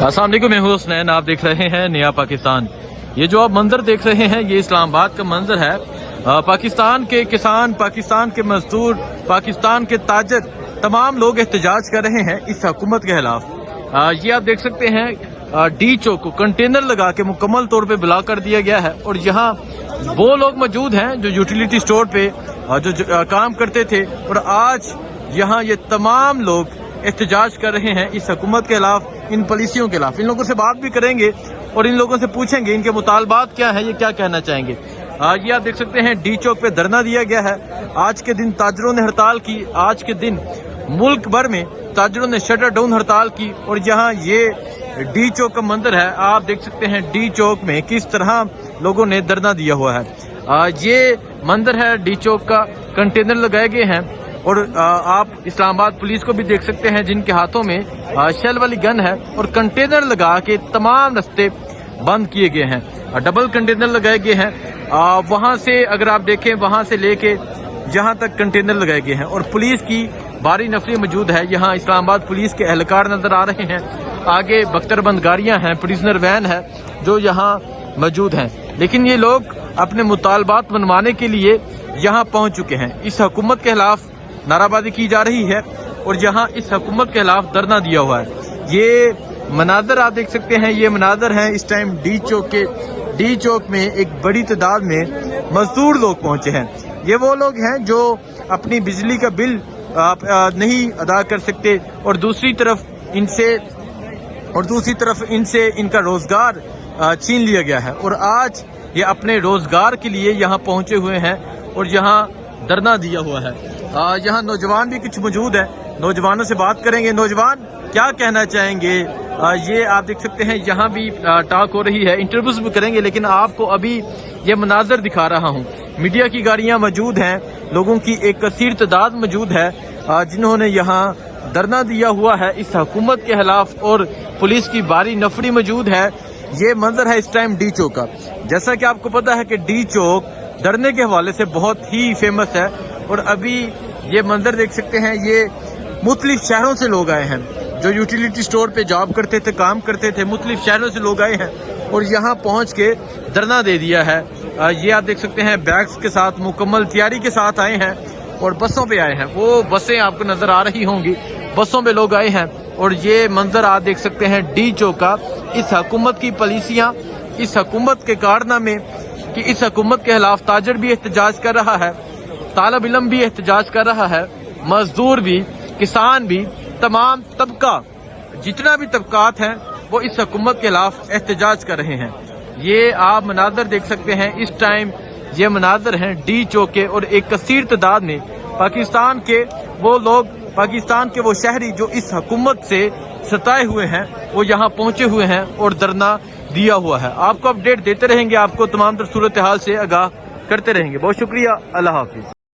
अस्सलाम वालेकुम, मैं हूं हुसनैन। आप देख रहे हैं नया पाकिस्तान। ये जो आप मंजर देख रहे हैं ये इस्लामाबाद का मंजर है। पाकिस्तान के किसान, पाकिस्तान के मजदूर, पाकिस्तान के ताजर, तमाम लोग एहतजाज कर रहे हैं इस हुकूमत के खिलाफ। ये आप देख सकते हैं डी चौक को कंटेनर लगा के मुकम्मल तौर पे ब्लॉक कर दिया गया है और यहाँ वो लोग मौजूद हैं जो यूटिलिटी स्टोर पे जो काम करते थे और आज यहाँ ये तमाम लोग एहतजाज कर रहे हैं इस हुकूमत के खिलाफ, इन पॉलिसियों के खिलाफ। इन लोगों से बात भी करेंगे और इन लोगों से पूछेंगे इनके मुतालबात क्या है, ये क्या कहना चाहेंगे। ये आप देख सकते हैं डी चौक पे धरना दिया गया है। आज के दिन ताजरों ने हड़ताल की। आज के दिन मुल्क भर में ताजरों ने शटर डाउन हड़ताल की और यहाँ ये डी चौक का मंजर है। आप देख सकते हैं डी चौक में किस तरह लोगों ने धरना दिया हुआ है। ये मंजर है डी चौक का। कंटेनर लगाए गए हैं और आप इस्लामाबाद पुलिस को भी देख सकते हैं जिनके हाथों में शेल वाली गन है और कंटेनर लगा के तमाम रास्ते बंद किए गए हैं। डबल कंटेनर लगाए गए हैं। वहां से अगर आप देखें, वहां से लेके जहां तक कंटेनर लगाए गए हैं और पुलिस की भारी नफरी मौजूद है। यहाँ इस्लामाबाद पुलिस के एहलकार नजर आ रहे हैं। आगे बख्तरबंद गाड़ियां हैं, प्रिजनर वैन है जो यहाँ मौजूद हैं। लेकिन ये लोग अपने मुतालबात मनवाने के लिए यहाँ पहुंच चुके हैं। इस हुकूमत के खिलाफ नाराबाजी की जा रही है और यहाँ इस हुकूमत के खिलाफ धरना दिया हुआ है। ये मनाजर आप देख सकते हैं, ये मनाजर है इस टाइम डी चौक के। डी चौक में एक बड़ी तादाद में मजदूर लोग पहुंचे हैं। ये वो लोग हैं जो अपनी बिजली का बिल नहीं अदा कर सकते और दूसरी तरफ इनसे इनका रोजगार छीन लिया गया है और आज ये अपने रोजगार के लिए यहाँ पहुंचे हुए हैं और यहाँ धरना दिया हुआ है। यहाँ नौजवान भी कुछ मौजूद है, नौजवानों से बात करेंगे। नौजवान क्या कहना चाहेंगे? ये आप देख सकते हैं यहाँ भी टॉक हो रही है, इंटरव्यूज भी करेंगे। लेकिन आपको अभी ये मनाजर दिखा रहा हूँ। मीडिया की गाड़ियाँ मौजूद हैं, लोगों की एक कसीर तादाद मौजूद है जिन्होंने यहाँ धरना दिया हुआ है इस हुकूमत के खिलाफ और पुलिस की भारी नफरी मौजूद है। ये मंजर है इस टाइम डी चौक का। जैसा कि आपको पता है कि डी चौक धरने के हवाले से बहुत ही फेमस है और अभी ये मंजर देख सकते हैं। ये मुख्तलिफ शहरों से लोग आए हैं जो यूटिलिटी स्टोर पे जॉब करते थे, काम करते थे। मुख्तलिफ शहरों से लोग आए हैं और यहाँ पहुँच के धरना दे दिया है। ये आप देख सकते हैं बैग्स के साथ, मुकम्मल तैयारी के साथ आए हैं और बसों पे आए हैं। वो बसें आपको नजर आ रही होंगी, बसों पे लोग आए हैं और ये मंजर आप देख सकते हैं डी चौक का। इस हुकूमत की पॉलिसियाँ, इस हुकूमत के कारनामे कि इस हुकूमत के खिलाफ ताजर भी एहतजाज कर रहा है, तालब इलम भी एहतजाज कर रहा है, मजदूर भी, किसान भी, तमाम तबका, जितना भी तबकात हैं वो इस हुकूमत के खिलाफ एहतजाज कर रहे हैं। ये आप मनाजर देख सकते हैं इस टाइम। ये मनाजर हैं डी चौक के और एक कसीर तादाद में पाकिस्तान के वो लोग, पाकिस्तान के वो शहरी जो इस हुकूमत से सताए हुए हैं वो यहाँ पहुंचे हुए हैं और धरना दिया हुआ है। आपको अपडेट देते रहेंगे, आपको तमाम तर सूरत हाल से आगाह करते रहेंगे। बहुत शुक्रिया, अल्लाह हाफिज।